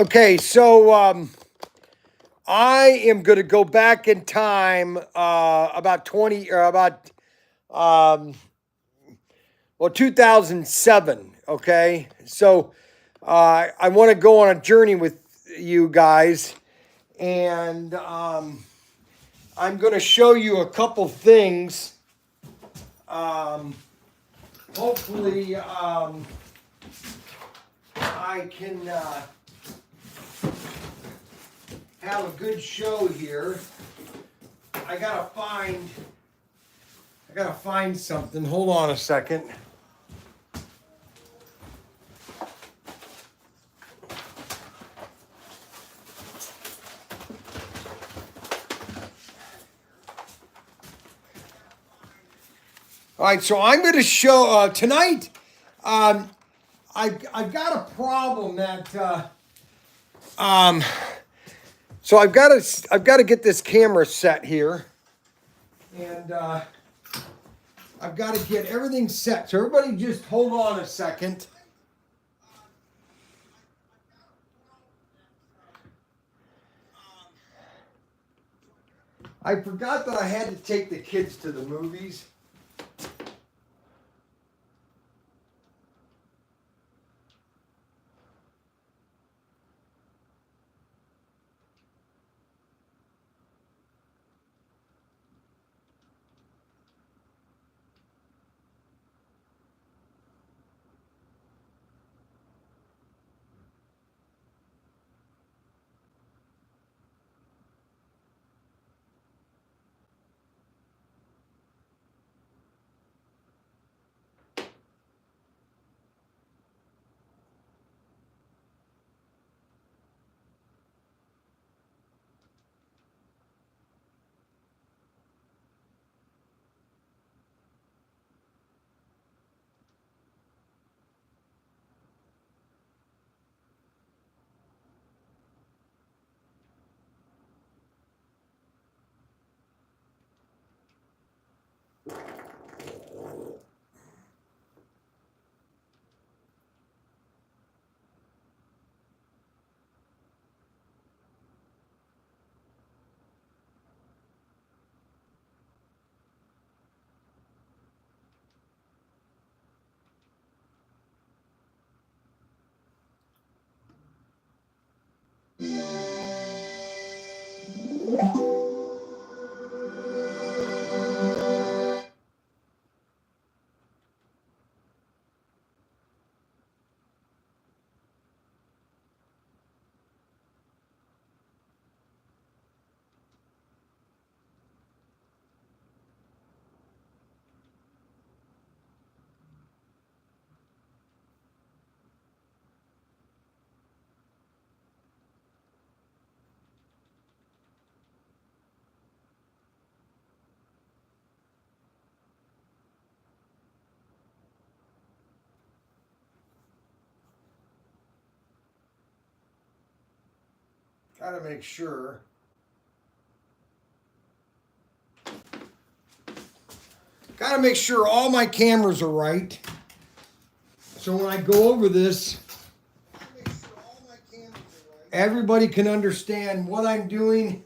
Okay, so I am going to go back in time about 2007. Okay, so I want to go on a journey with you guys, and I'm going to show you a couple things. Hopefully, I can have a good show here. I gotta find something. Hold on a second. All right, so I'm going to show tonight. I've got a problem that. So I've got to get this camera set here, and I've got to get everything set. So everybody, just hold on a second. I forgot that I had to take the kids to the movies. Gotta make sure. Gotta make sure all my cameras are right. So when I go over this, everybody can understand what I'm doing,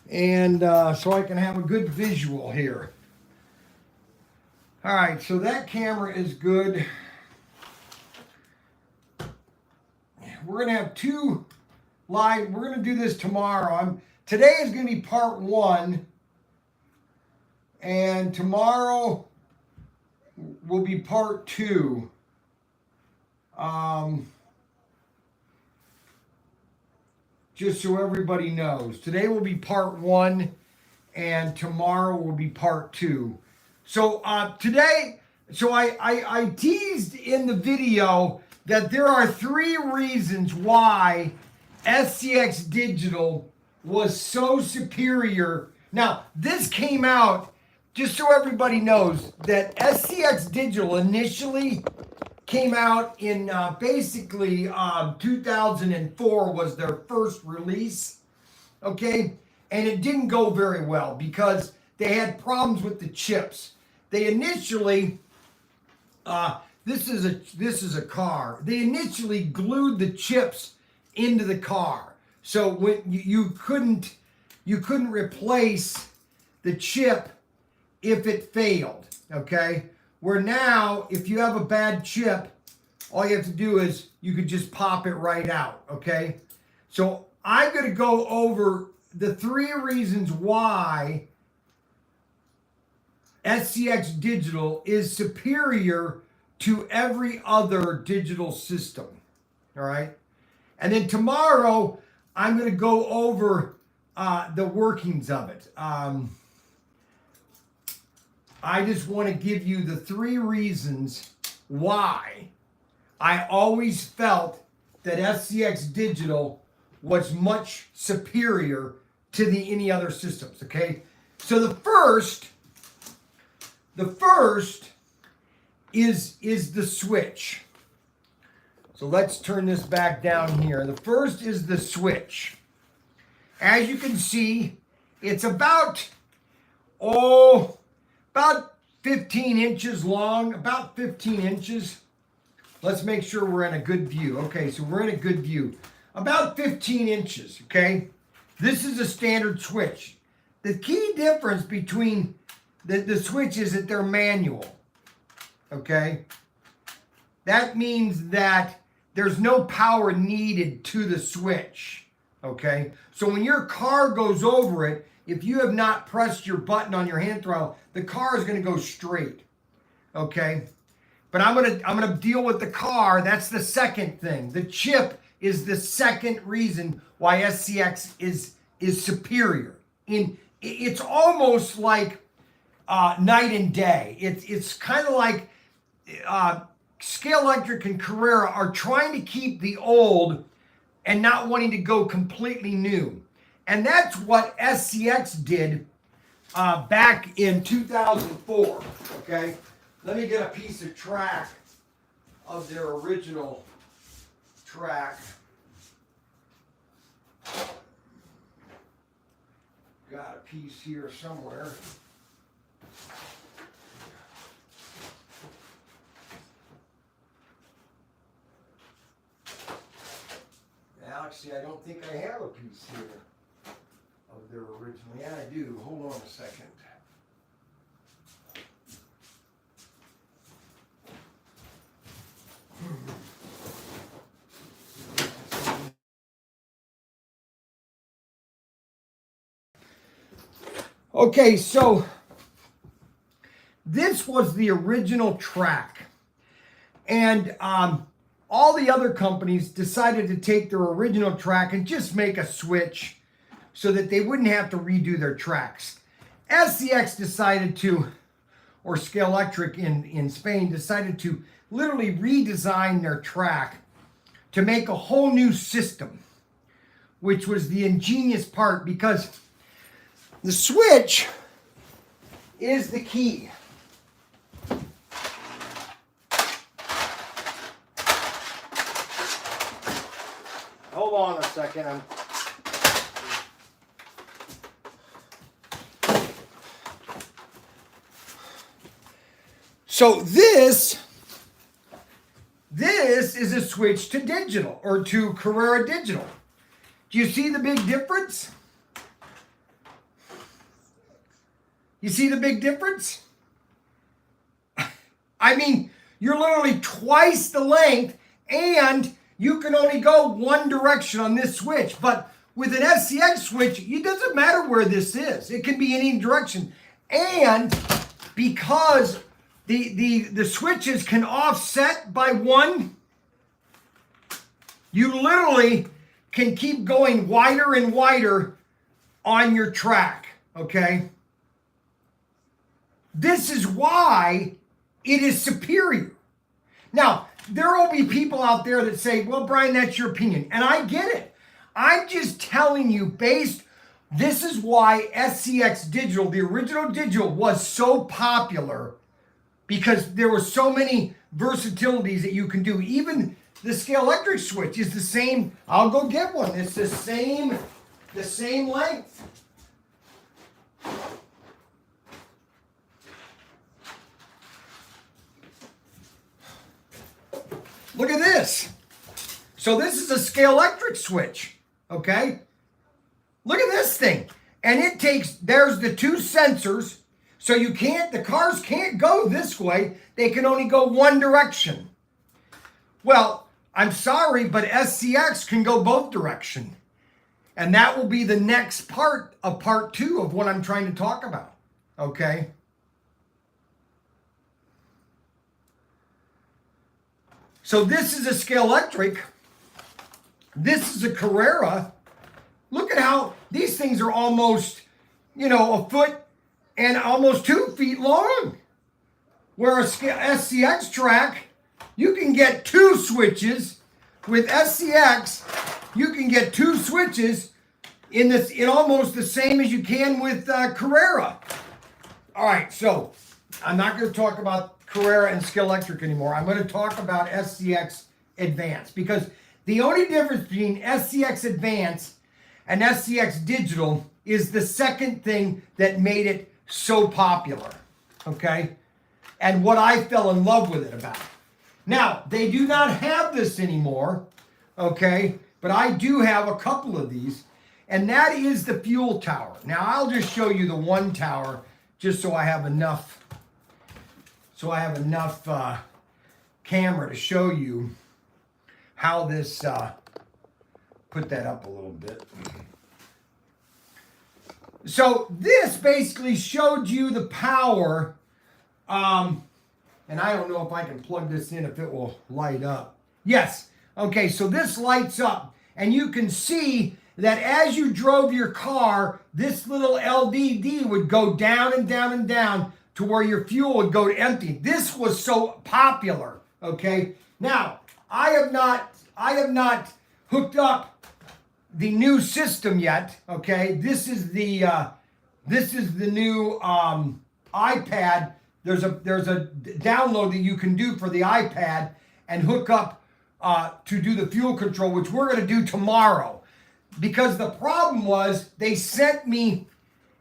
and so I can have a good visual here. All right, so that camera is good. We're gonna have two live. We're gonna do this tomorrow. Today is gonna be part one, and tomorrow will be part two. Just so everybody knows, today will be part one, and tomorrow will be part two. So today, I teased in the video that there are 3 reasons why SCX Digital was so superior. Now, this came out, just so everybody knows, that SCX Digital initially came out in basically 2004 was their first release, okay? And it didn't go very well because they had problems with the chips. They initially, this is a car. They initially glued the chips into the car. So when you couldn't replace the chip if it failed, okay? Where now, if you have a bad chip, all you have to do is you could just pop it right out, okay? So I'm going to go over the 3 reasons why SCX Digital is superior to every other digital system, all right? And then tomorrow, I'm going to go over the workings of it. I just want to give you the 3 reasons why I always felt that SCX Digital was much superior to any other systems, okay? So the first is the switch. So let's turn this back down here. The first is the switch. As you can see, it's about 15 inches long, about 15 inches. Let's make sure we're in a good view. Okay, so we're in a good view. About 15 inches, okay? This is a standard switch. The key difference between the switch is that they're manual, okay? That means that there's no power needed to the switch, okay? So when your car goes over it, if you have not pressed your button on your hand throttle, the car is going to go straight, okay? But I'm gonna deal with the car. That's the second thing. The chip is the second reason why SCX is superior. It's almost like night and day. It's kind of like Scale Electric and Carrera are trying to keep the old and not wanting to go completely new. And that's what SCX did back in 2004, okay? Let me get a piece of track of their original track. Got a piece here somewhere. Actually, I don't think I have a piece here of their original. Yeah, I do. Hold on a second. Okay, so this was the original track. And all the other companies decided to take their original track and just make a switch so that they wouldn't have to redo their tracks. SCX decided to, or Scale Electric in Spain, decided to literally redesign their track to make a whole new system, which was the ingenious part because the switch is the key. Hold on a second. So this is a switch to digital or to Carrera Digital. Do you see the big difference? You see the big difference? I mean, you're literally twice the length and you can only go one direction on this switch. But with an SCX switch, it doesn't matter where this is. It can be any direction. And because the switches can offset by 1, you literally can keep going wider and wider on your track, okay? This is why it is superior. Now, there will be people out there that say, well, Bryan, that's your opinion. And I get it. I'm just telling you this is why SCX Digital, the original digital, was so popular because there were so many versatilities that you can do. Even the Scale Electric switch is the same. I'll go get one. It's the same length. Look at this. So this is a Scalextric switch, okay? Look at this thing. And it takes, there's the two sensors. So you can't, the cars can't go this way. They can only go one direction. Well, I'm sorry, but SCX can go both direction. And that will be the next part of part 2 of what I'm trying to talk about, okay? So this is a Scalextric. This is a Carrera. Look at how these things are almost, a foot and almost 2 feet long. Where a SCX track, you can get 2 switches. With SCX, you can get 2 switches in almost the same as you can with Carrera. All right, so I'm not going to talk about Carrera and Scalextric anymore. I'm going to talk about SCX Advance, because the only difference between SCX Advance and SCX Digital is the second thing that made it so popular, okay? And what I fell in love with it about. Now, they do not have this anymore, okay? But I do have a couple of these, and that is the fuel tower. Now, I'll just show you the one tower just so I have enough, camera to show you how this, put that up a little bit. So this basically showed you the power, and I don't know if I can plug this in, if it will light up. Yes, okay, so this lights up, and you can see that as you drove your car, this little LDD would go down and down and down to where your fuel would go to empty. This was so popular, okay? Now, I have not hooked up the new system yet, okay? This is the new iPad. There's a download that you can do for the iPad and hook up to do the fuel control, which we're going to do tomorrow. Because the problem was they sent me,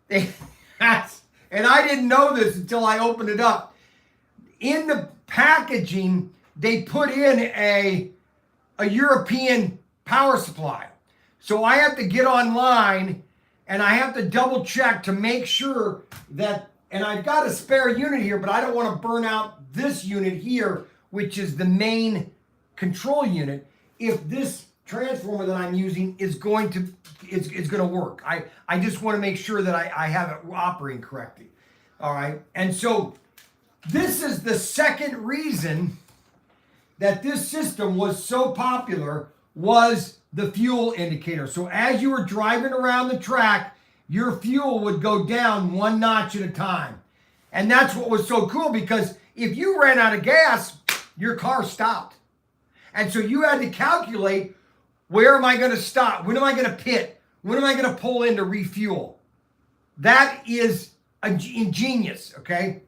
and I didn't know this until I opened it up. In the packaging, they put in a European power supply. So I have to get online and I have to double check to make sure that, and I've got a spare unit here, but I don't want to burn out this unit here, which is the main control unit, if this transformer that I'm using is going to work. I just want to make sure that I have it operating correctly. All right. And so this is the second reason that this system was so popular, was the fuel indicator. So as you were driving around the track, your fuel would go down 1 notch at a time. And that's what was so cool, because if you ran out of gas, your car stopped. And so you had to calculate, where am I going to stop? When am I going to pit? When am I going to pull in to refuel? That is ingenious, okay?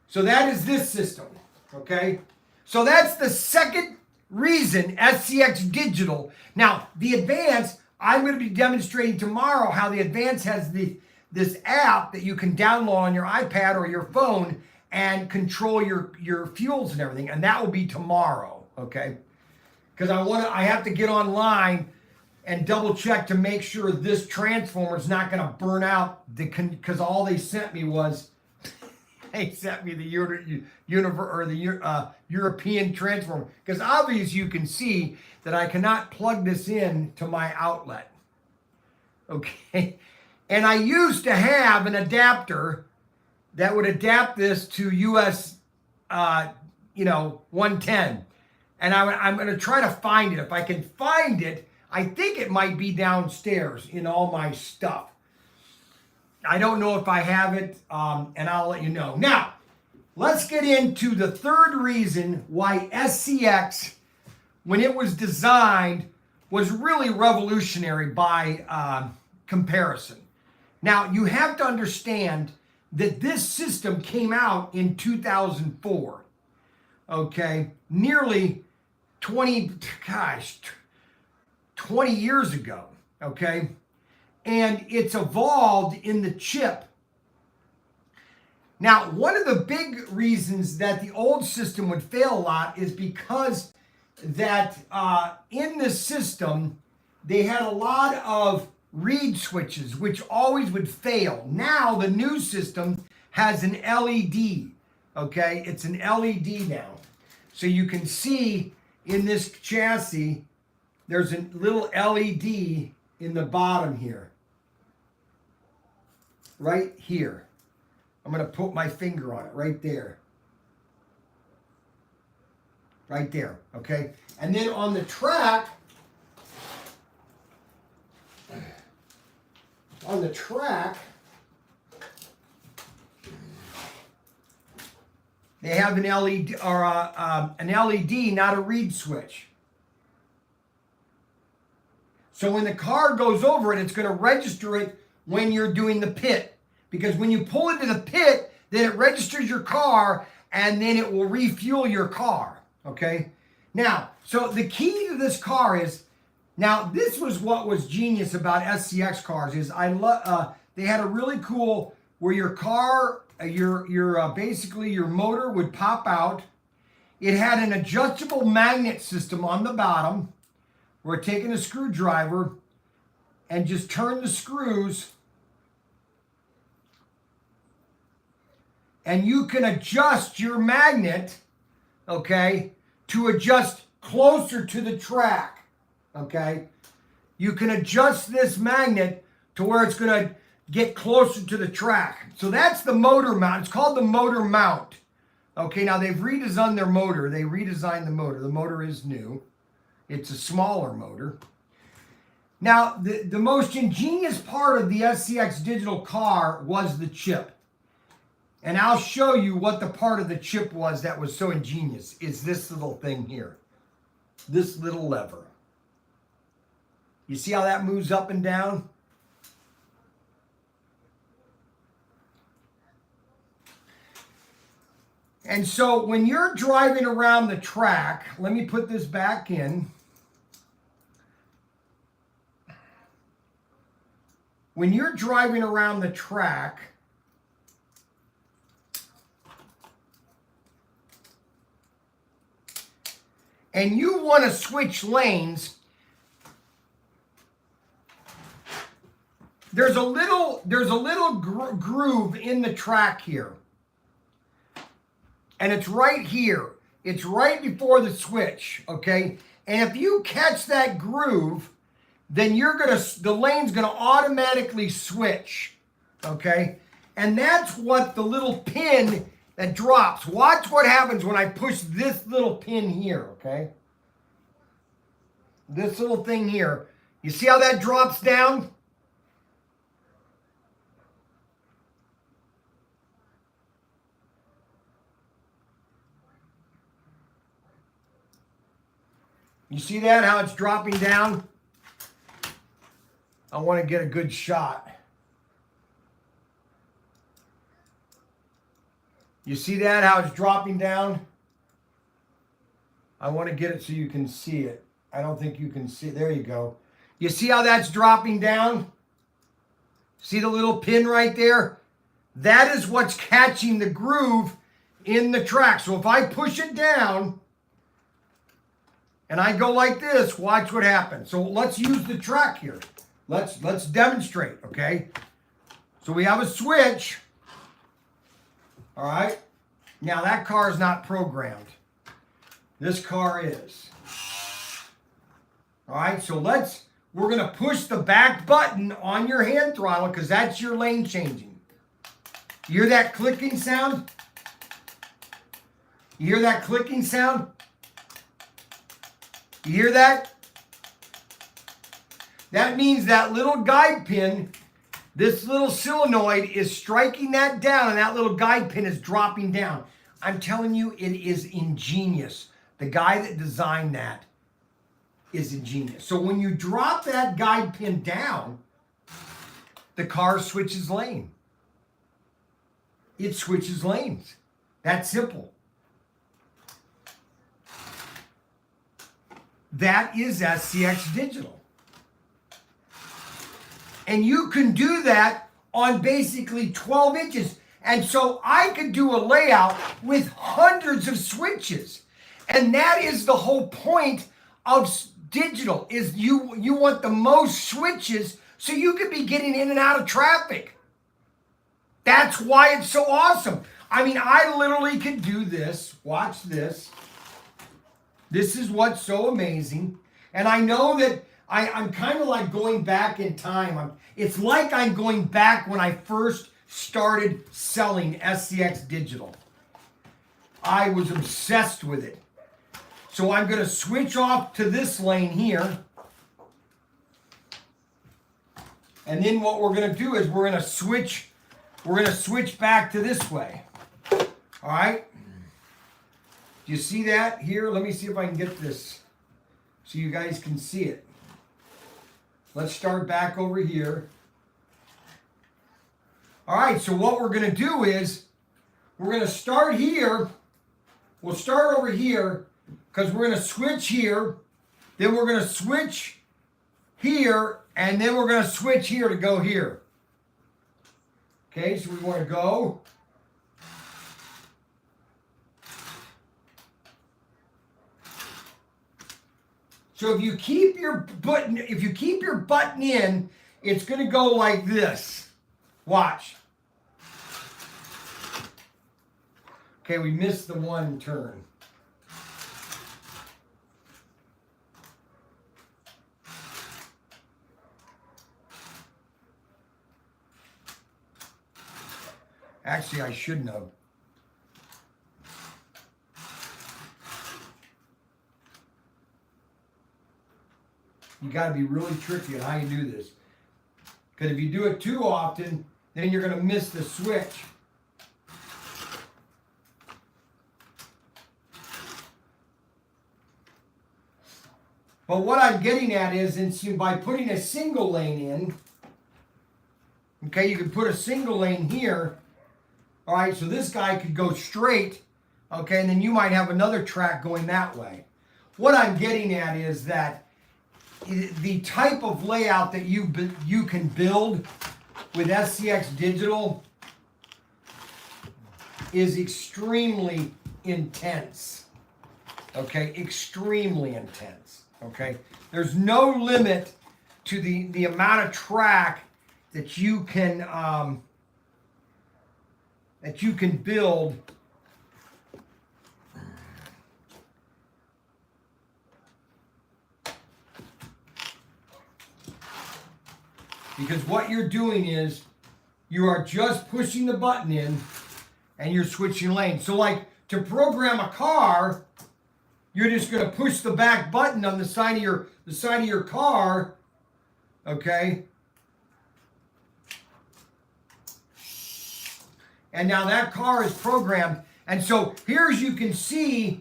So that is this system, okay? So that's the second reason, SCX Digital. Now, the Advance, I'm going to be demonstrating tomorrow how the Advance has this app that you can download on your iPad or your phone and control your fuels and everything. And that will be tomorrow, okay? Because I have to get online and double check to make sure this transformer is not going to burn out, because all they sent me was, they sent me the European transformer. Because obviously you can see that I cannot plug this in to my outlet. Okay. And I used to have an adapter that would adapt this to US 110. And I'm going to try to find it. If I can find it, I think it might be downstairs in all my stuff. I don't know if I have it, and I'll let you know. Now, let's get into the third reason why SCX, when it was designed, was really revolutionary by comparison. Now, you have to understand that this system came out in 2004, okay? Nearly 20 years ago, okay? And it's evolved in the chip. Now, one of the big reasons that the old system would fail a lot is because that in the system, they had a lot of reed switches, which always would fail. Now, the new system has an LED, okay? It's an LED now. So you can see in this chassis, there's a little LED in the bottom here. Right here. I'm going to put my finger on it right there. Right there, okay? And then on the track, they have an LED or an LED, not a reed switch. So when the car goes over it, it's going to register it when you're doing the pit. Because when you pull into the pit, then it registers your car and then it will refuel your car. Okay? Now, so the key to this car is, now this was what was genius about SCX cars is they had a really cool where your car, basically your motor would pop out. It had an adjustable magnet system on the bottom. We're taking a screwdriver and just turn the screws, and you can adjust your magnet, okay, to adjust closer to the track, okay? You can adjust this magnet to where it's going to get closer to the track. So that's the motor mount. It's called the motor mount. Okay, now they've redesigned their motor. They redesigned the motor. The motor is new. It's a smaller motor. Now, the most ingenious part of the SCX digital car was the chip. And I'll show you what the part of the chip was that was so ingenious. Is this little thing here. This little lever. You see how that moves up and down? And so when you're driving around the track, let me put this back in. When you're driving around the track, and you want to switch lanes, there's a little groove in the track here. And it's right here. It's right before the switch, okay? And if you catch that groove, then the lane's gonna automatically switch, okay? And that's what the little pin that drops. Watch what happens when I push this little pin here, okay? This little thing here. You see how that drops down? You see that, how it's dropping down? I want to get a good shot. You see that, how it's dropping down? I want to get it so you can see it. I don't think you can see it. There you go. You see how that's dropping down? See the little pin right there? That is what's catching the groove in the track. So if I push it down, and I go like this, watch what happens. So let's use the track here. Let's demonstrate, okay? So we have a switch. All right? Now that car is not programmed. This car is. All right, so we're gonna push the back button on your hand throttle because that's your lane changing. You hear that clicking sound? You hear that clicking sound? You hear that? That means that little guide pin, this little solenoid is striking that down and that little guide pin is dropping down. I'm telling you, it is ingenious. The guy that designed that is ingenious. So when you drop that guide pin down, the car switches lane. It switches lanes. That's simple. That is SCX Digital. And you can do that on basically 12 inches. And so I could do a layout with hundreds of switches. And that is the whole point of digital, is you want the most switches so you can be getting in and out of traffic. That's why it's so awesome. I mean, I literally could do this. Watch this. This is what's so amazing. And I know that I'm kind of like going back in time. It's like I'm going back when I first started selling SCX Digital. I was obsessed with it. So I'm going to switch off to this lane here. And then what we're going to do is we're going to switch back to this way. All right? Do you see that here? Let me see if I can get this so you guys can see it. Let's start back over here. All right, so what we're going to do is we're going to start here. We'll start over here because we're going to switch here. Then we're going to switch here, and then we're going to switch here to go here. Okay, so we want to go. So if you keep your button in, it's going to go like this. Watch. Okay, we missed the one turn. Actually, I shouldn't have. You got to be really tricky on how you do this. Because if you do it too often, then you're going to miss the switch. But what I'm getting at is, by putting a single lane in, okay, you can put a single lane here. All right, so this guy could go straight, okay, and then you might have another track going that way. What I'm getting at is that the type of layout that you can build with SCX Digital is extremely intense. Okay, extremely intense. Okay, there's no limit to the amount of track that you can build. Because what you're doing is you are just pushing the button in and you're switching lanes. So like to program a car, you're just going to push the back button on the side of your car, okay? And now that car is programmed. And so here, as you can see,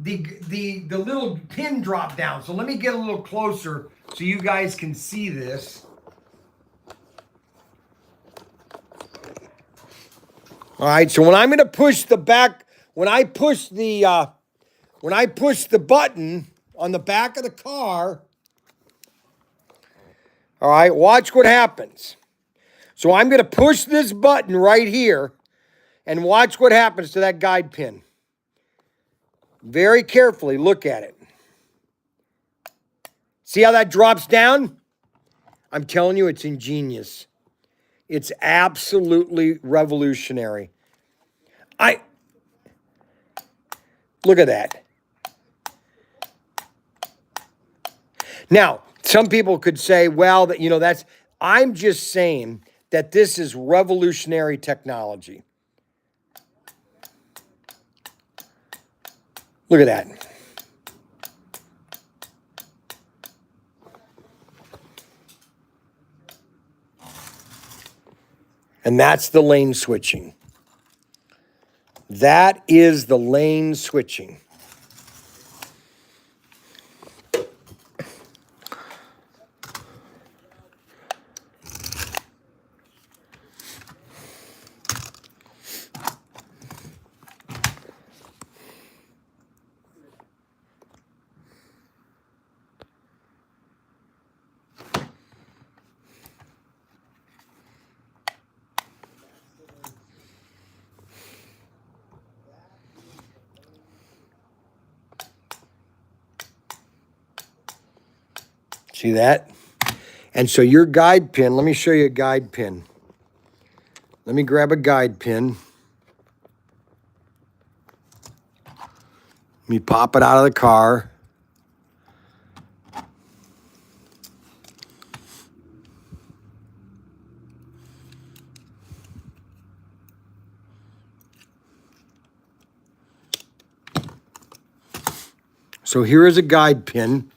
the little pin drop down. So let me get a little closer so you guys can see this. All right, so when I'm going to push the back, when I push the button on the back of the car, all right, watch what happens. So I'm going to push this button right here and watch what happens to that guide pin. Very carefully, look at it. See how that drops down? I'm telling you, it's ingenious. It's absolutely revolutionary. Look at that. Now, some people could say, well, I'm just saying that this is revolutionary technology. Look at that. And that's the lane switching. That is the lane switching. See that? And so your guide pin, let me show you a guide pin. Let me grab a guide pin. Let me pop it out of the car. So here is a guide pin.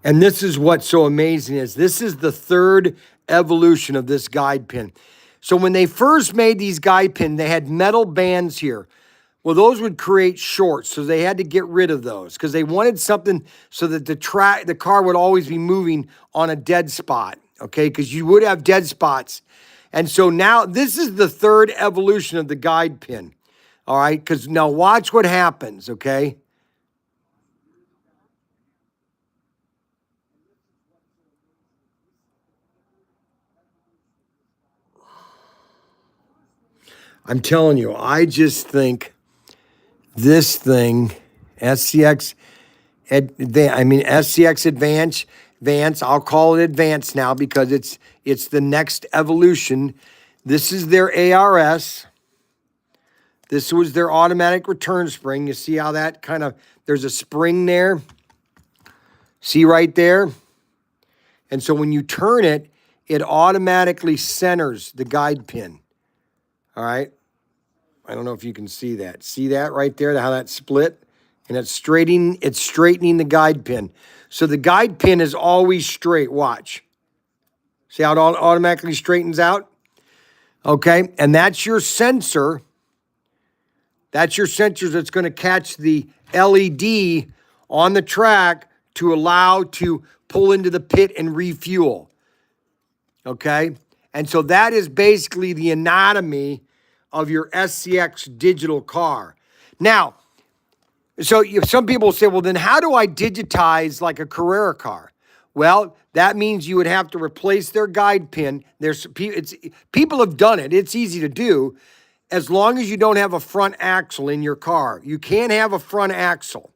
And this is what's so amazing is this is the third evolution of this guide pin. So when they first made these guide pins, they had metal bands here. Well, those would create shorts, so they had to get rid of those because they wanted something so that the car would always be moving on a dead spot, okay? Because you would have dead spots. And so now this is the third evolution of the guide pin, all right? Because now watch what happens, okay? I'm telling you, I just think this thing, SCX, SCX Advance. I'll call it Advance now because it's the next evolution. This is their ARS. This was their automatic return spring. You see how that kind of, there's a spring there. See right there? And so when you turn it, it automatically centers the guide pin. All right? I don't know if you can see that. See that right there, how that split? And it's straightening the guide pin. So the guide pin is always straight. Watch. See how it automatically straightens out? Okay, and that's your sensor. That's your sensor that's going to catch the LED on the track to allow to pull into the pit and refuel. Okay, and so that is basically the anatomy of your SCX digital car. Now, so some people say, well, then how do I digitize like a Carrera car? Well, that means you would have to replace their guide pin. People have done it. It's easy to do as long as you don't have a front axle in your car. You can't have a front axle.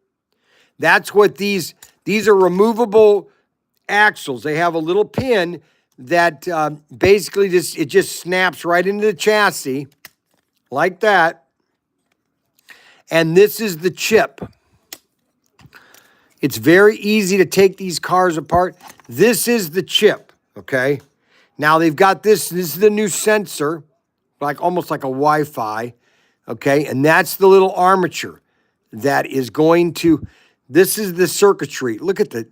That's what these are removable axles. They have a little pin that basically just snaps right into the chassis like that. And this is the chip. It's very easy to take these cars apart. This is the chip, okay? Now they've got this is the new sensor, almost like a Wi-Fi, okay? And that's the little armature that is going to, this is the circuitry. Look at the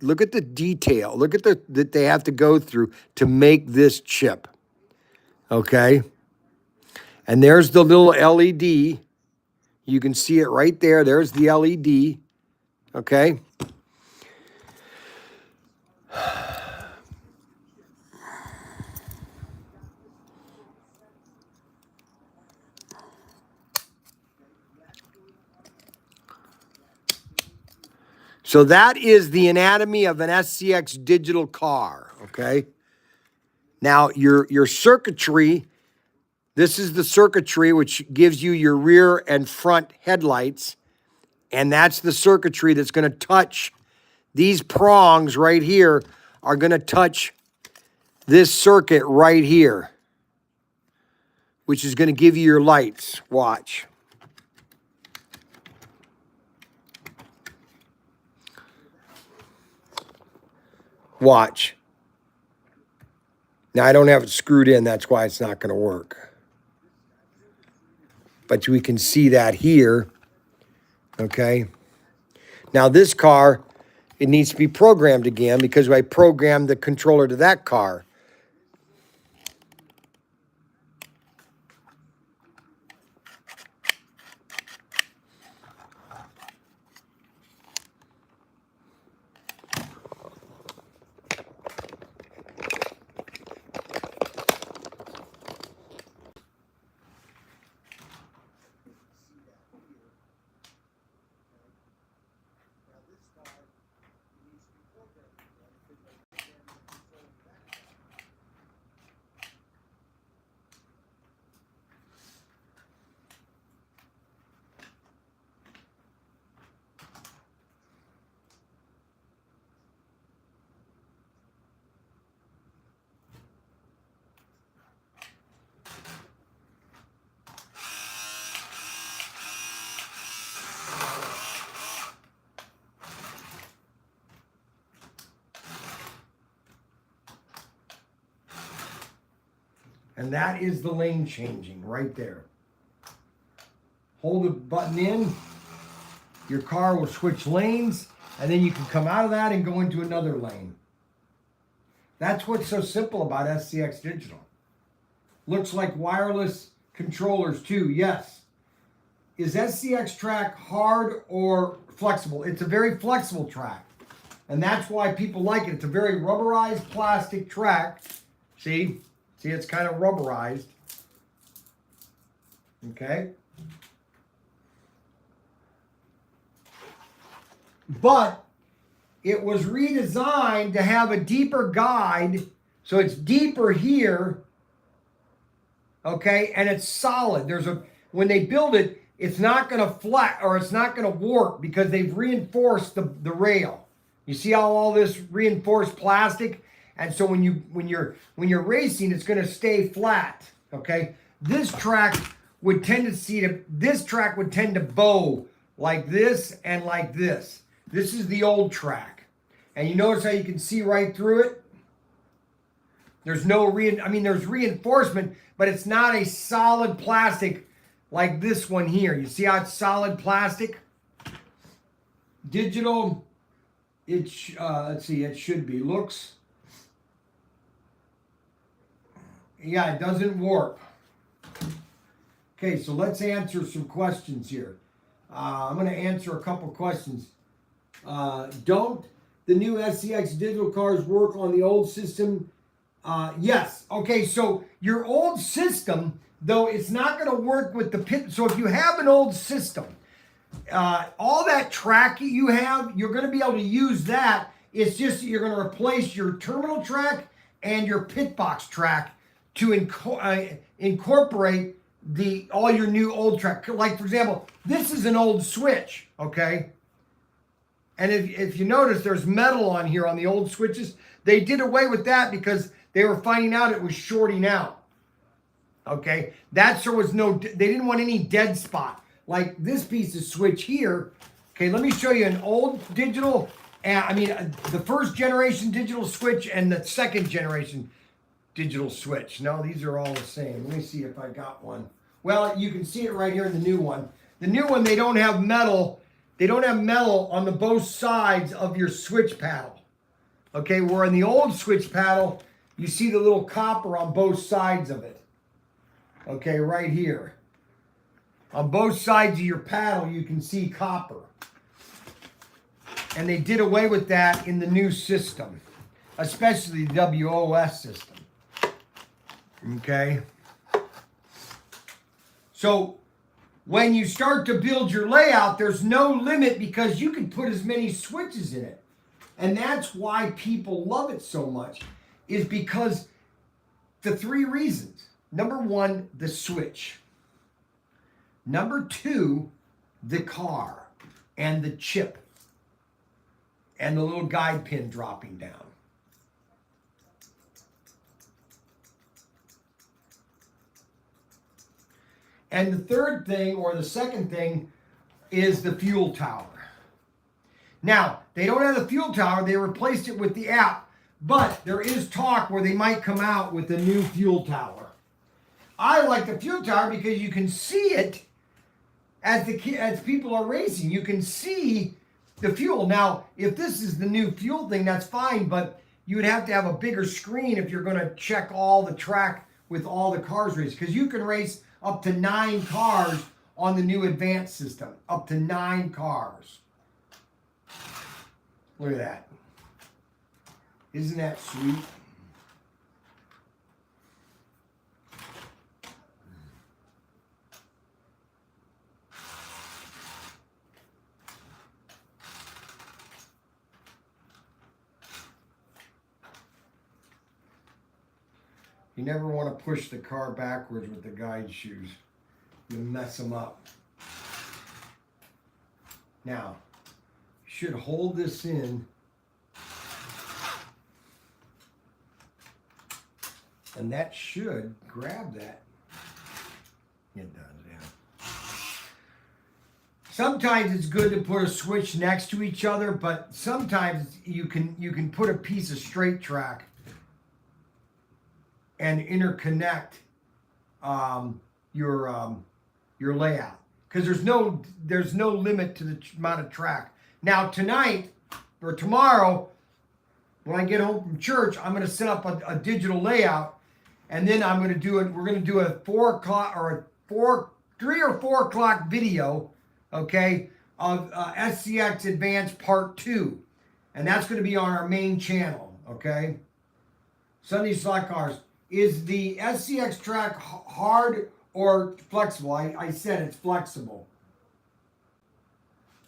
detail. Look at that they have to go through to make this chip, okay? And there's the little LED. You can see it right there. There's the LED, okay? So that is the anatomy of an SCX digital car, okay? Now, your circuitry, this is the circuitry which gives you your rear and front headlights, and that's the circuitry that's going to touch these prongs right here are going to touch this circuit right here, which is going to give you your lights. Watch. Watch. Now, I don't have it screwed in. That's why it's not going to work. But we can see that here. Okay. Now, this car, it needs to be programmed again because I programmed the controller to that car. And that is the lane changing right there. Hold the button in, your car will switch lanes, and then you can come out of that and go into another lane. That's what's so simple about SCX Digital. Looks like wireless controllers too, yes. Is SCX track hard or flexible? It's a very flexible track. And that's why people like it. It's a very rubberized plastic track. See, it's kind of rubberized. Okay. But it was redesigned to have a deeper guide. So it's deeper here. Okay, and it's solid. When they build it, it's not going to flat or it's not going to warp because they've reinforced the rail. You see how all this reinforced plastic, and so when you're racing, it's going to stay flat. Okay, this track would tend to bow like this and like this. This is the old track, and you notice how you can see right through it. There's there's reinforcement, but it's not a solid plastic like this one here. You see how it's solid plastic? Digital, let's see, it should be. Looks, yeah, it doesn't warp. Okay, so let's answer some questions here. I'm going to answer a couple questions. Don't the new SCX digital cars work on the old system? Yes. Okay, so your old system, though, it's not going to work with the pit. So if you have an old system, all that track you have, you're going to be able to use that. It's just that you're going to replace your terminal track and your pit box track to incorporate all your new old track. Like, for example, this is an old switch, okay? And if you notice, there's metal on here on the old switches. They did away with that because they were finding out it was shorting out. Okay, they didn't want any dead spot. Like this piece of switch here. Okay, let me show you an old digital, the first generation digital switch and the second generation digital switch. No, these are all the same. Let me see if I got one. Well, you can see it right here in the new one. The new one, they don't have metal. They don't have metal on the both sides of your switch paddle. Okay, where in the old switch paddle, you see the little copper on both sides of it. Okay, right here. On both sides of your paddle, you can see copper. And they did away with that in the new system, especially the WOS system. Okay? So, when you start to build your layout, there's no limit because you can put as many switches in it. And that's why people love it so much, is because the three reasons. Number one, the switch. Number two, the car and the chip and the little guide pin dropping down. And the third thing, or the second thing, is the fuel tower. Now, they don't have the fuel tower. They replaced it with the app. But there is talk where they might come out with a new fuel tower. I like the fuel tower because you can see it as people are racing. You can see the fuel. Now, if this is the new fuel thing, that's fine. But you would have to have a bigger screen if you're going to check all the track with all the cars racing. Because you can race up to 9 cars on the new Advance system. Up to 9 cars. Look at that. Isn't that sweet? You never want to push the car backwards with the guide shoes. You'll mess them up. Now, you should hold this in. And that should grab that. It does, yeah. Sometimes it's good to put a switch next to each other, but sometimes you can put a piece of straight track and interconnect your layout, because there's no limit to the amount of track. Now tonight or tomorrow, when I get home from church, I'm going to set up a digital layout, and then I'm going to do it. We're going to do a 4 o'clock or a 3 or 4 o'clock video, okay, of SCX Advance Part 2, and that's going to be on our main channel, okay. Sunday Slot Cars. Is the SCX track hard or flexible? I said it's flexible.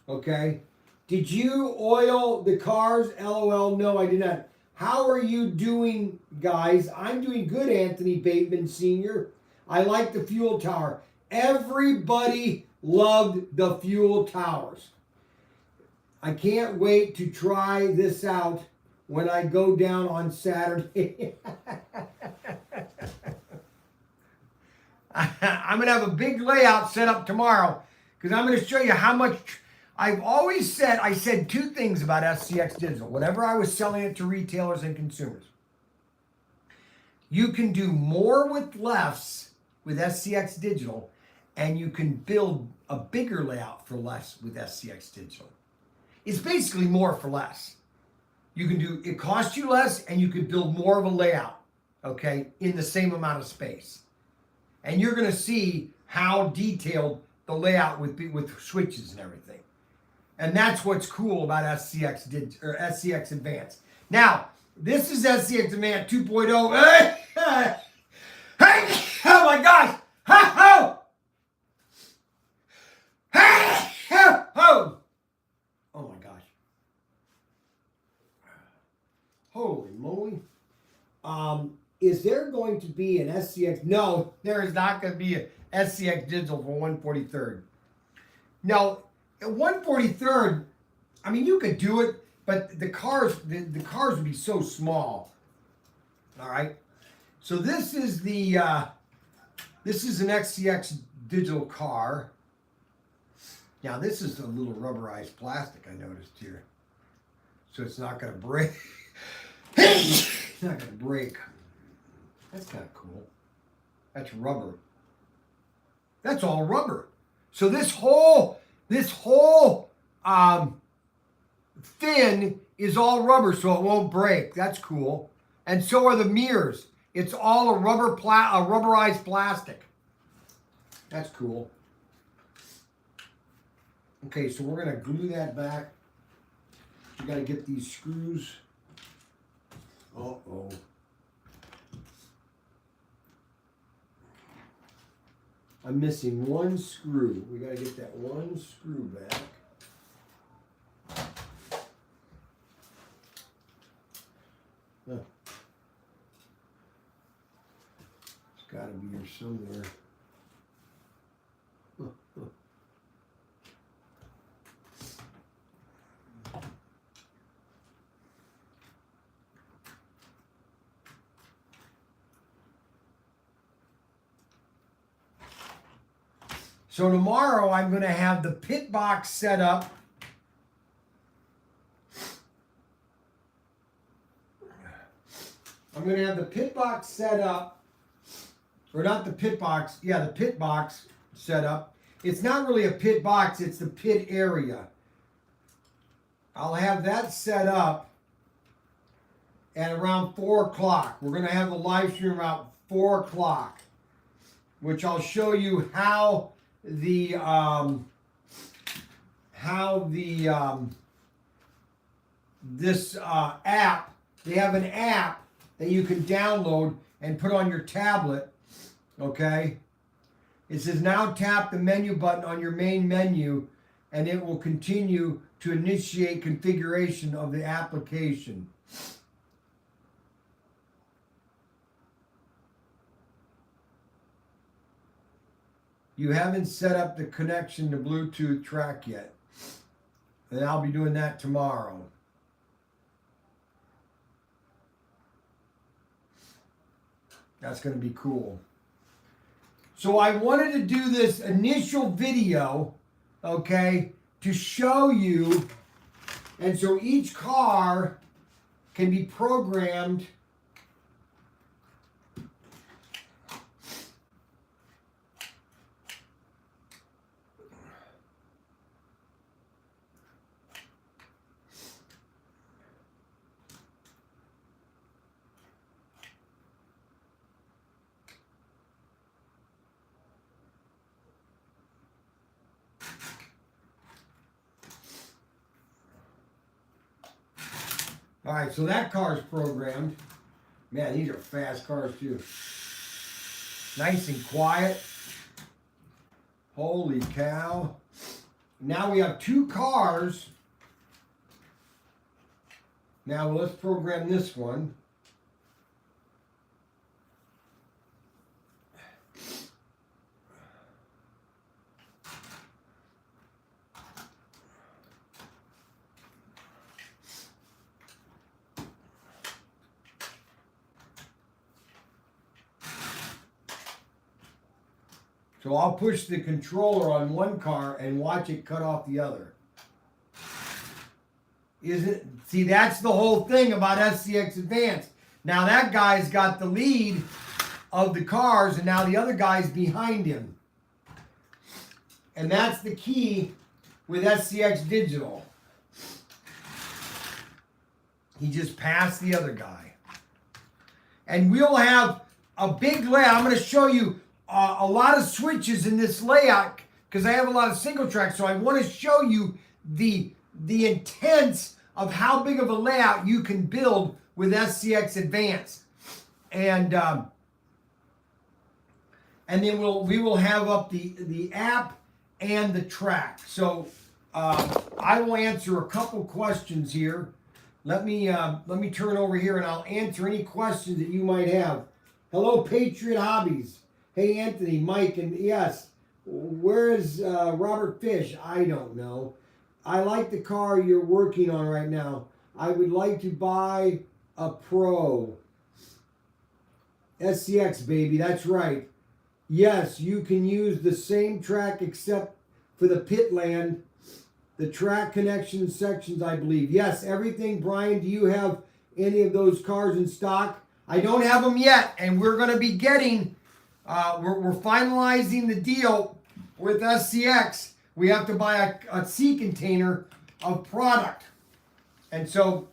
Okay. Did you oil the cars? LOL. No, I did not. How are you doing, guys? I'm doing good, Anthony Bateman Sr. I like the fuel tower. Everybody loved the fuel towers. I can't wait to try this out when I go down on Saturday. I'm going to have a big layout set up tomorrow, because I'm going to show you how much. I've always said, I said 2 things about SCX Digital. Whenever I was selling it to retailers and consumers, you can do more with less with SCX Digital, and you can build a bigger layout for less with SCX Digital. It's basically more for less. You can do, it costs you less, and you can build more of a layout, okay, in the same amount of space. And you're going to see how detailed the layout would be with switches and everything. And that's what's cool about SCX Advance. Now, this is SCX Advance 2.0. Hey! Oh my gosh! Oh! Oh my gosh. Holy moly. Is there going to be an SCX? No, there is not going to be a SCX Digital for 143rd. Now, at 143rd, I mean, you could do it, but the cars would be so small. All right. So this is an SCX Digital car. Now, this is a little rubberized plastic I noticed here, so it's not going to break. It's not going to break. That's kind of cool. That's rubber. That's all rubber. So this whole fin is all rubber, so it won't break. That's cool. And so are the mirrors. It's all a rubberized plastic. That's cool. Okay, so we're gonna glue that back. You gotta get these screws. Uh-oh. I'm missing one screw. We gotta get that one screw back. It's gotta be here somewhere. So tomorrow I'm going to have the pit box set up. I'm going to have the pit box set up, or not the pit box, yeah, the pit box set up. It's not really a pit box, it's the pit area. I'll have that set up at around 4 o'clock. We're going to have the live stream about 4 o'clock, which I'll show you how this app, they have an app that you can download and put on your tablet, okay? It says now tap the menu button on your main menu and it will continue to initiate configuration of the application. You haven't set up the connection to Bluetooth track yet. And I'll be doing that tomorrow. That's going to be cool. So I wanted to do this initial video, okay, to show you. And so each car can be programmed All right, so that car's programmed. Man, these are fast cars too. Nice and quiet. Holy cow. Now we have 2 cars. Now let's program this one. So I'll push the controller on one car and watch it cut off the other. See, that's the whole thing about SCX Advance. Now that guy's got the lead of the cars and now the other guy's behind him. And that's the key with SCX Digital. He just passed the other guy. And we'll have a big layout. I'm going to show you a lot of switches in this layout because I have a lot of single tracks. So I want to show you the intents of how big of a layout you can build with SCX Advance. And then we will have up the app and the track. So I will answer a couple questions here. Let me turn over here and I'll answer any questions that you might have. Hello, Patriot Hobbies. Hey, Anthony, Mike, and yes, where is Robert Fish? I don't know. I like the car you're working on right now. I would like to buy a Pro. SCX, baby, that's right. Yes, you can use the same track except for the pit land, the track connection sections, I believe. Yes, everything. Brian, do you have any of those cars in stock? I don't have them yet, and we're going to be getting... we're finalizing the deal with SCX. We have to buy a sea container of product. And so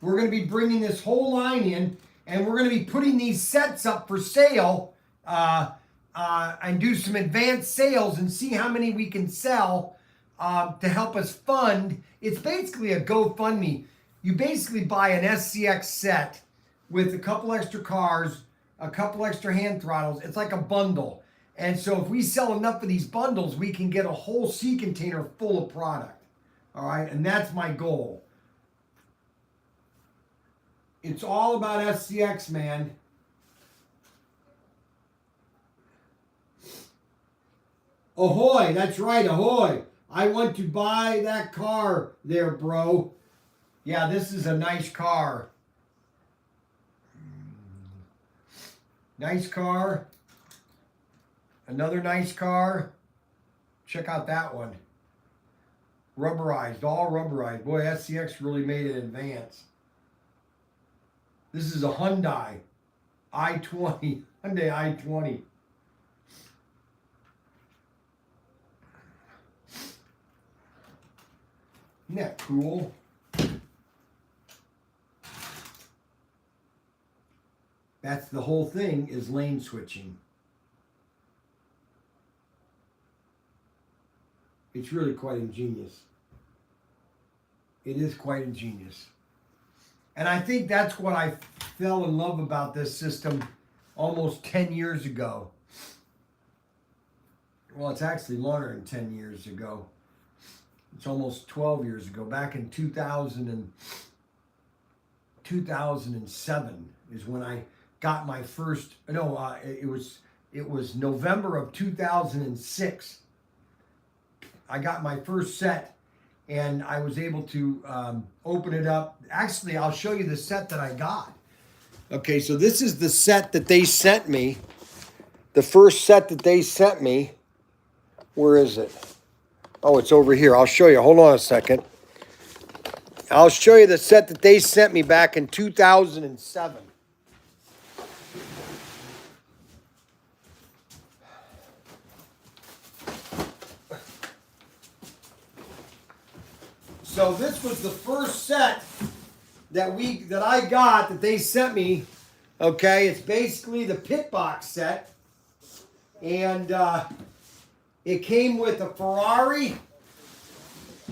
we're going to be bringing this whole line in, and we're going to be putting these sets up for sale and do some advanced sales and see how many we can sell to help us fund. It's basically a GoFundMe. You basically buy an SCX set with a couple extra cars, a couple extra hand throttles. It's like a bundle. And so if we sell enough of these bundles, we can get a whole sea container full of product. All right, and that's my goal. It's all about SCX, man. Ahoy, that's right, ahoy. I want to buy that car there, bro. Yeah, this is a nice car. Nice car. Another nice car. Check out that one. Rubberized, all rubberized. Boy, SCX really made an advance. This is a Hyundai i20. Hyundai i20. Isn't that cool? That's the whole thing, is lane switching. It's really quite ingenious. It is quite ingenious. And I think that's what I fell in love about this system almost 10 years ago. Well, it's actually longer than 10 years ago. It's almost 12 years ago. Back in 2007 is when I got my first, it was November of 2006. I got my first set and I was able to open it up. Actually, I'll show you the set that I got. Okay, so this is the set that they sent me. The first set that they sent me. Where is it? Oh, it's over here. I'll show you. Hold on a second. I'll show you the set that they sent me back in 2007. So this was the first set that I got that they sent me. Okay, it's basically the pit box set, and it came with a Ferrari,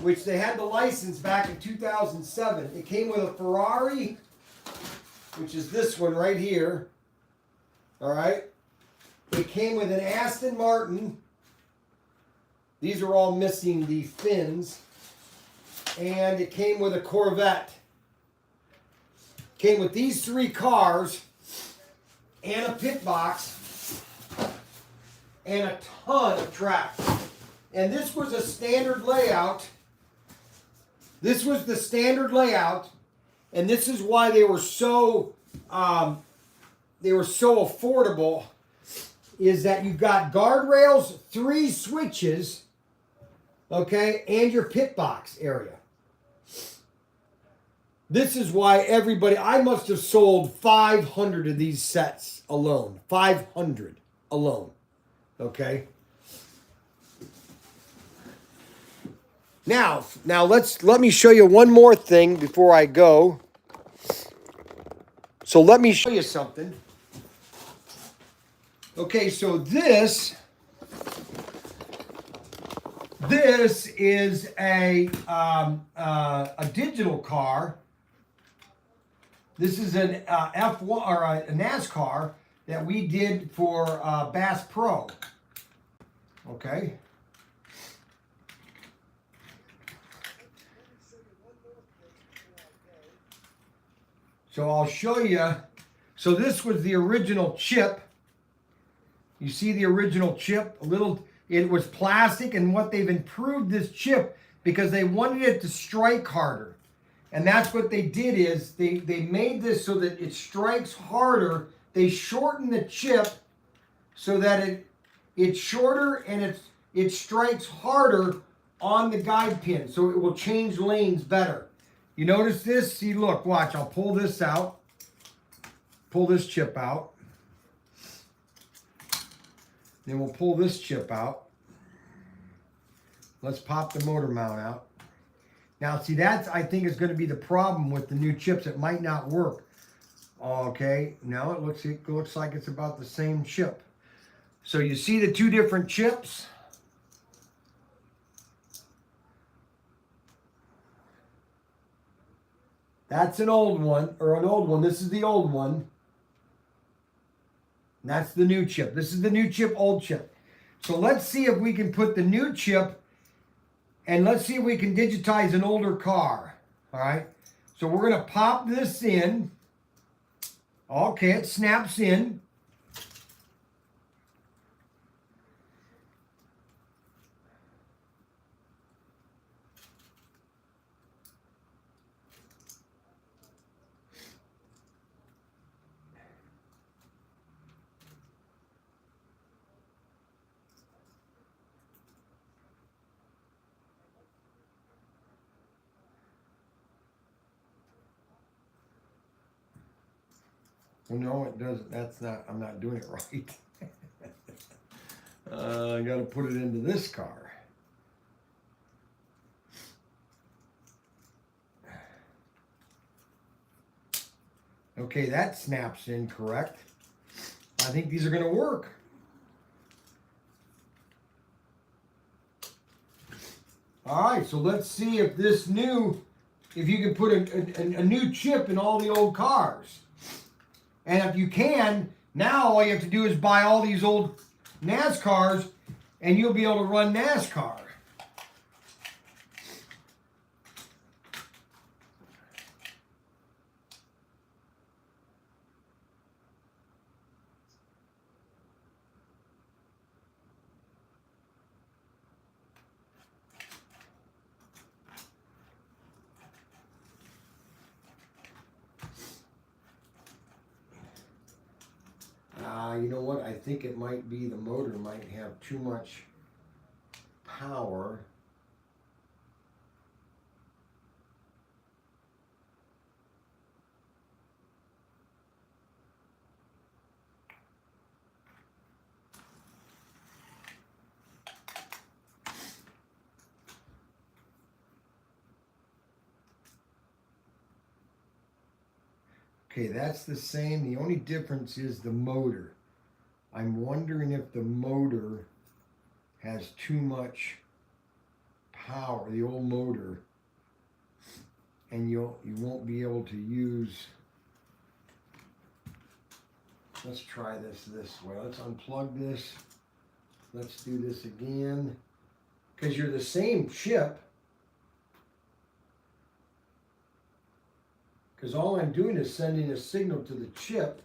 which they had the license back in 2007. It came with a Ferrari, which is this one right here. All right. It came with an Aston Martin. These are all missing the fins. And it came with a Corvette. Came with these 3 cars and a pit box and a ton of track. And this was a standard layout. This was the standard layout, and this is why they were so affordable. Is that you've got guardrails, 3 switches, okay, and your pit box area. This is why everybody, I must have sold 500 of these sets alone. 500 alone. Okay. Now let me show you one more thing before I go. So let me show you something. Okay, so this is a digital car. This is an F1 or a NASCAR that we did for Bass Pro. Okay. So I'll show you. So this was the original chip. You see the original chip? It was plastic, and what they've improved this chip because they wanted it to strike harder. And that's what they did is they made this so that it strikes harder. They shortened the chip so that it's shorter and it strikes harder on the guide pin. So it will change lanes better. You notice this? See, look, watch. I'll pull this out. Pull this chip out. Then we'll pull this chip out. Let's pop the motor mount out. Now, see, that's, I think, is going to be the problem with the new chips. It might not work. Okay, now it looks like it's about the same chip. So you see the 2 different chips? That's an old one, or an old one. This is the old one. And that's the new chip. This is the new chip, old chip. So let's see if we can put the new chip, and let's see if we can digitize an older car. All right. So we're going to pop this in. Okay, it snaps in. Well, no, it doesn't. That's not, I'm not doing it right. I got to put it into this car. Okay, that snaps in correct. I think these are going to work. All right, so let's see if if you can put a new chip in all the old cars. And if you can, now all you have to do is buy all these old NASCARs and you'll be able to run NASCAR. You know what? I think it might be the motor might have too much power. Okay, that's the same. The only difference is the motor. I'm wondering if the motor has too much power, the old motor, and you won't be able to use. Let's try this way. Let's unplug this. Let's do this again. Because you're the same chip. Because all I'm doing is sending a signal to the chip.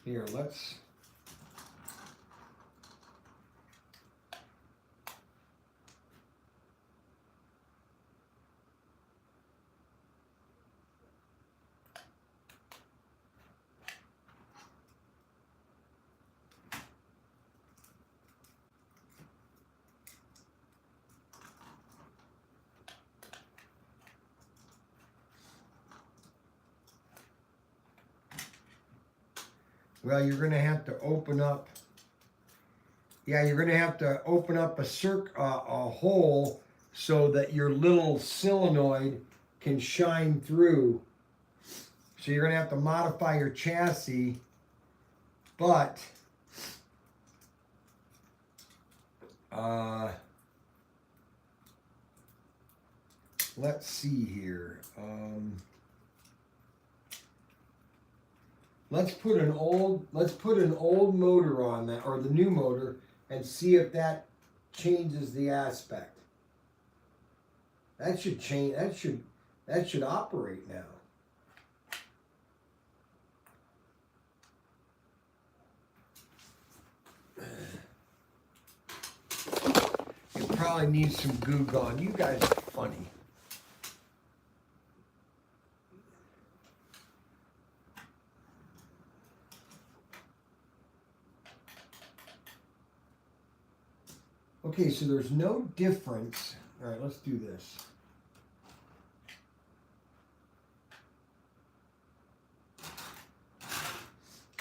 Here, let's. Well, you're going to have to open up. Yeah, you're going to have to open up a hole so that your little solenoid can shine through. So you're going to have to modify your chassis, but let's see here. Let's put an old motor on that, or the new motor, and see if that changes the aspect. That should change. That should operate now. It probably needs some goo gone. You guys are funny. Okay, so there's no difference. All right, let's do this.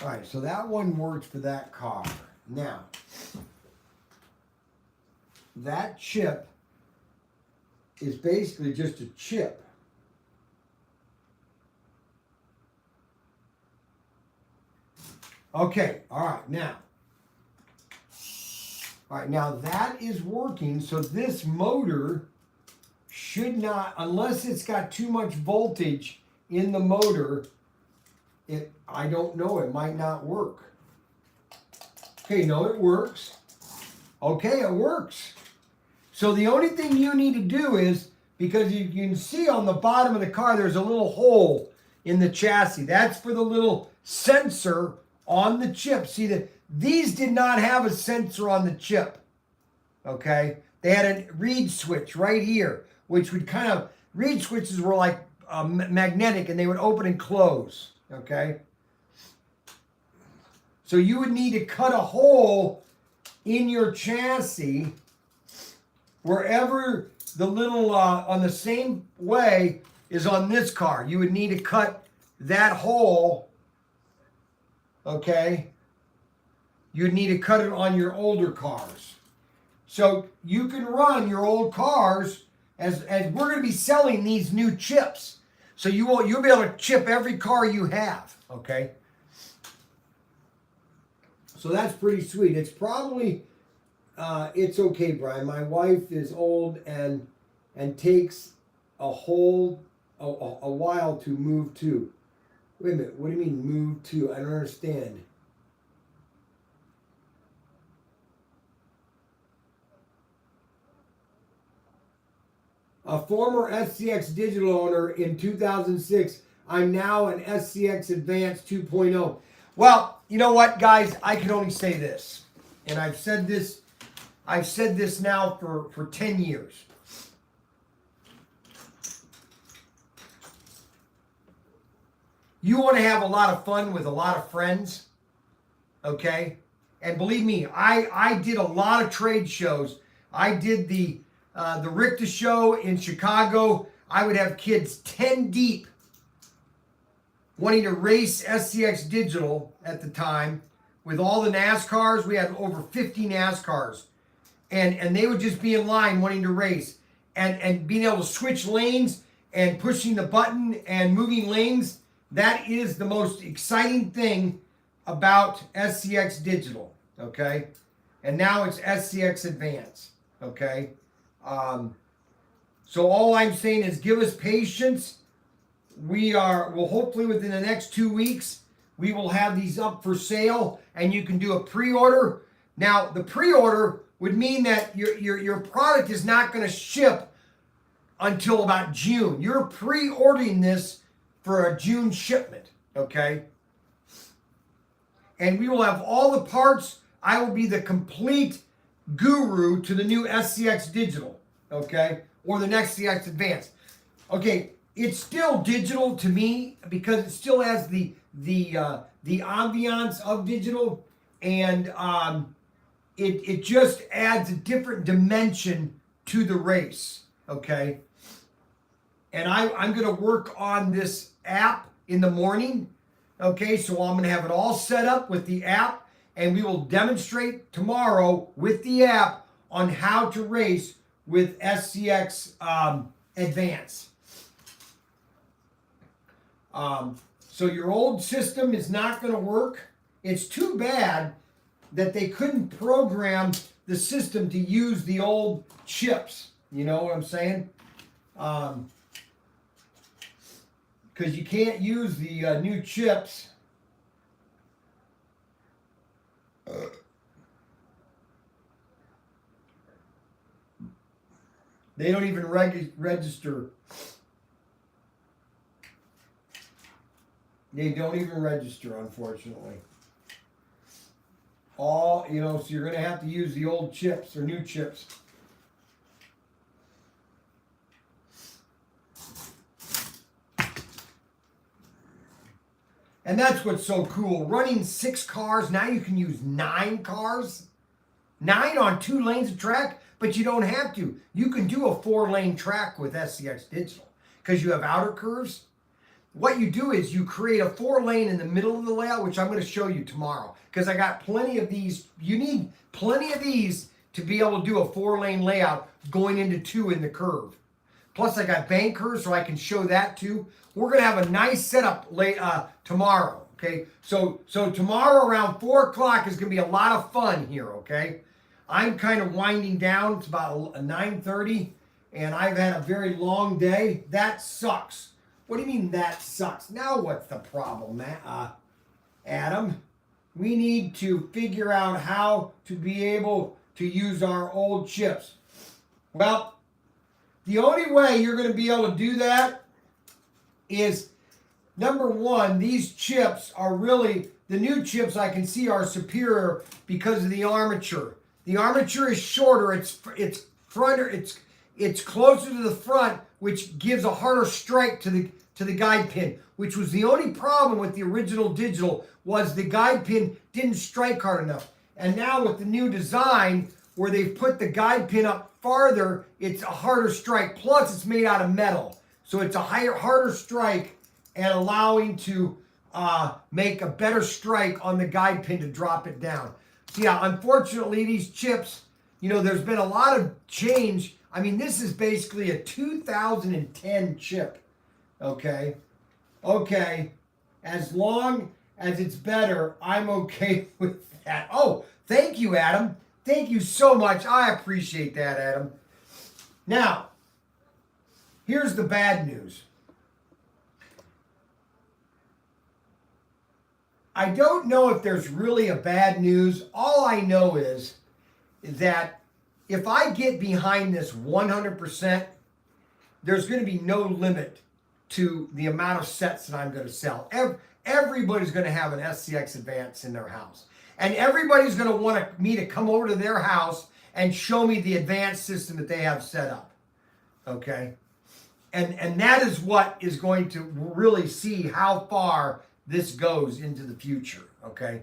All right, so that one works for that car. Now, that chip is basically just a chip. Okay, all right, now. All right, now that is working, so this motor should not, unless it's got too much voltage in the motor, I don't know, it might not work. Okay, no, it works. Okay, it works. So the only thing you need to do is, because you can see on the bottom of the car, there's a little hole in the chassis. That's for the little sensor on the chip. See, these did not have a sensor on the chip, okay? They had a reed switch right here, which would kind of, reed switches were like magnetic, and they would open and close, okay? So you would need to cut a hole in your chassis wherever the little, on the same way is on this car. You would need to cut that hole, okay? You'd need to cut it on your older cars. So you can run your old cars as we're going to be selling these new chips. So you'll be able to chip every car you have, okay? So that's pretty sweet. It's probably, it's okay, Brian. My wife is old and takes a while to move to. Wait a minute, what do you mean move to? I don't understand. A former SCX digital owner in 2006. I'm now an SCX Advance 2.0. Well, you know what, guys? I can only say this, and I've said this now for 10 years. You want to have a lot of fun with a lot of friends, okay? And believe me, I did a lot of trade shows. I did the Richter show in Chicago. I would have kids 10 deep wanting to race SCX Digital at the time with all the NASCARs. We had over 50 NASCARs. And they would just be in line wanting to race. And being able to switch lanes and pushing the button and moving lanes, that is the most exciting thing about SCX Digital, okay? And now it's SCX Advance, okay? So all I'm saying is give us patience. We'll hopefully within the next 2 weeks, we will have these up for sale and you can do a pre-order. Now, the pre-order would mean that your product is not going to ship until about June. You're pre-ordering this for a June shipment, okay? And we will have all the parts. I will be the complete guru to the new SCX Digital, okay? Or the next SCX Advance. Okay, it's still digital to me because it still has the ambiance of digital, and it just adds a different dimension to the race, okay? And I'm going to work on this app in the morning, okay? So I'm going to have it all set up with the app, and we will demonstrate tomorrow with the app on how to race with SCX Advance. So your old system is not going to work. It's too bad that they couldn't program the system to use the old chips. You know what I'm saying? Because you can't use the new chips. They don't even register. They don't even register, unfortunately. So you're going to have to use the old chips or new chips. And that's what's so cool. Running 6 cars, now you can use 9 cars. 9 on 2 lanes of track, but you don't have to. You can do a 4-lane track with SCX Digital because you have outer curves. What you do is you create a 4-lane in the middle of the layout, which I'm going to show you tomorrow because I got plenty of these. You need plenty of these to be able to do a 4-lane layout going into 2 in the curve. Plus I got bank curves so I can show that too. We're going to have a nice setup tomorrow, okay? So tomorrow around 4 o'clock is going to be a lot of fun here, okay? I'm kind of winding down. It's about 9:30 and I've had a very long day. That sucks. What do you mean that sucks? Now what's the problem, Adam? We need to figure out how to be able to use our old chips. Well, the only way you're going to be able to do that is, number one, these chips are really, the new chips I can see are superior because of the armature. The armature is shorter, it's closer to the front, which gives a harder strike to the guide pin, which was the only problem with the original digital, was the guide pin didn't strike hard enough. And now with the new design, where they've put the guide pin up farther, it's a harder strike. Plus, it's made out of metal. So it's a harder strike and allowing to make a better strike on the guide pin to drop it down. So yeah, unfortunately, these chips, there's been a lot of change. I mean, this is basically a 2010 chip. Okay. As long as it's better, I'm okay with that. Oh, thank you, Adam. Thank you so much. I appreciate that, Adam. Now, here's the bad news. I don't know if there's really a bad news. All I know is that if I get behind this 100%, there's going to be no limit to the amount of sets that I'm going to sell. Everybody's going to have an SCX Advance in their house. And everybody's going to want me to come over to their house and show me the advanced system that they have set up. Okay? And that is what is going to really see how far this goes into the future. Okay?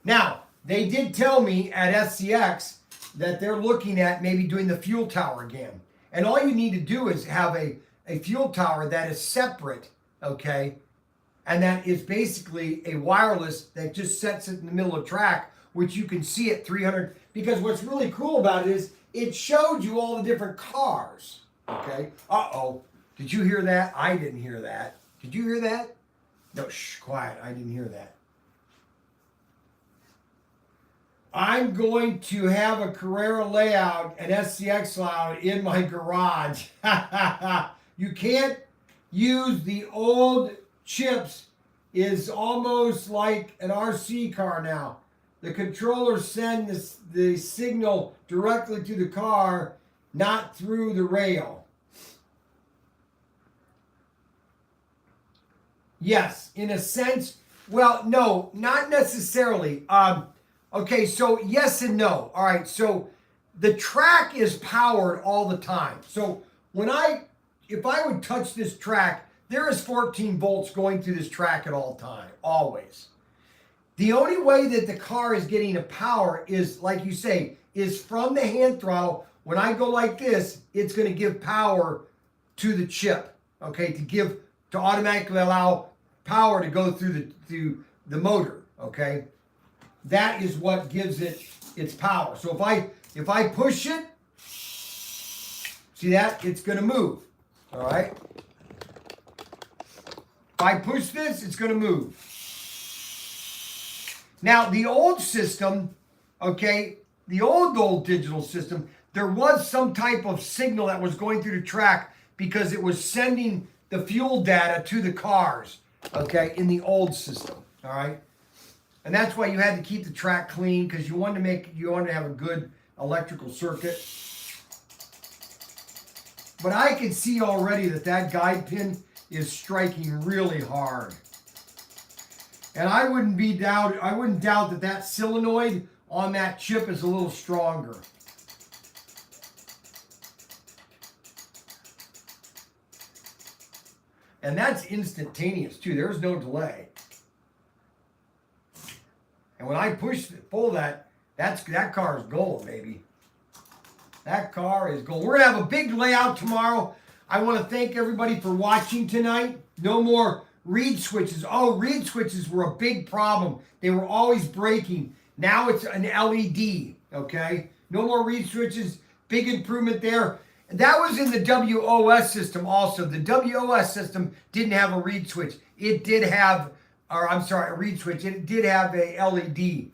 Now, they did tell me at SCX that they're looking at maybe doing the fuel tower again. And all you need to do is have a fuel tower that is separate, okay? And that is basically a wireless that just sets it in the middle of the track, which you can see at 300. Because what's really cool about it is it showed you all the different cars, okay? Uh-oh. Did you hear that? I didn't hear that. Did you hear that? No, shh, quiet. I didn't hear that. I'm going to have a Carrera layout, an SCX layout in my garage. You can't use the old chips. Is almost like an RC car now. The controllers send the signal directly to the car, not through the rail. Yes, in a sense. Well, no, not necessarily. Okay, so yes and no. All right, so the track is powered all the time. So if I would touch this track, there is 14 volts going through this track at all time, always. The only way that the car is getting a power is, like you say, is from the hand throttle. When I go like this, it's going to give power to the chip, okay, to automatically allow power to go through the motor, okay? That is what gives it its power. So if I push it, see that? It's going to move, all right? If I push this, it's going to move. Now, the old system, okay, the old digital system, there was some type of signal that was going through the track because it was sending the fuel data to the cars, okay, in the old system, all right? And that's why you had to keep the track clean, because you wanted to have a good electrical circuit. But I can see already that guide pin is striking really hard. And I wouldn't doubt that solenoid on that chip is a little stronger. And that's instantaneous too. There's no delay. And when I pull that car is gold, baby. That car is gold. We're going to have a big layout tomorrow. I want to thank everybody for watching tonight. No more reed switches. Oh, reed switches were a big problem. They were always breaking. Now it's an LED, okay? No more reed switches. Big improvement there. That was in the WOS system also. The WOS system didn't have a reed switch. It did have, a reed switch. It did have a LED.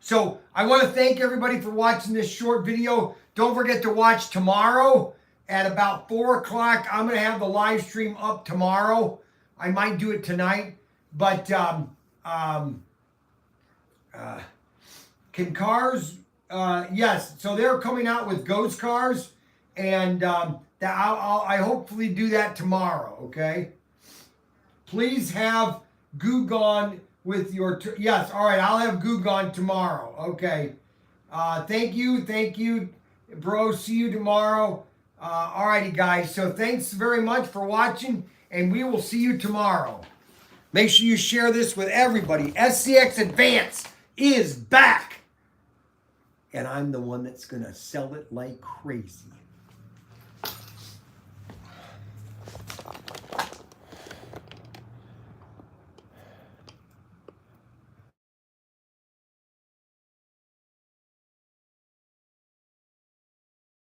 So I want to thank everybody for watching this short video. Don't forget to watch tomorrow at about 4 o'clock. I'm going to have the live stream up tomorrow. I might do it tonight. But can cars... yes, so they're coming out with ghost cars, and I hopefully do that tomorrow, okay? Please have Goo Gone with your... yes, all right, I'll have Goo Gone tomorrow, okay. Thank you, bro. See you tomorrow. All righty, guys. So thanks very much for watching, and we will see you tomorrow. Make sure you share this with everybody. SCX Advance is back. And I'm the one that's going to sell it like crazy.